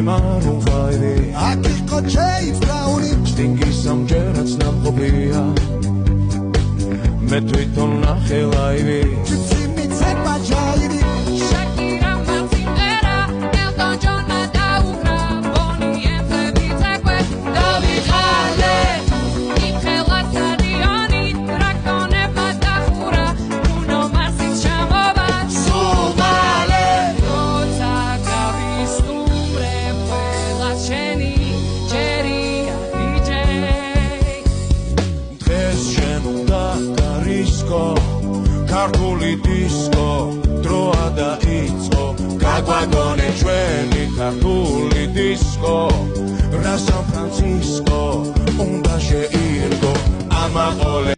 Maroon-5 აქ იყო James Brown-ი Sting-ის ამჯერაც ნამყოფია მე თვითონ ნახე ლაივი Gypsy მიცემა ჯაირი Shakira Martinera Elton John-მა დაუკრა Bonnie M-ები წაკვე David Halle იმხელა სტადიონი დრაკონებმა დახურა Bruno Mars-ის ჩამოვა სულ მალე როცა გავისტუმრებ ყველა შენი ჯერია DJ დღეს შენ უნდა გარისკო ქართული დისკო დროა დაიწყო გაგვაგონე ჩვენი ქართული დისკო რა სან ფრანცისკო უნდა შეირგო ამაყოლე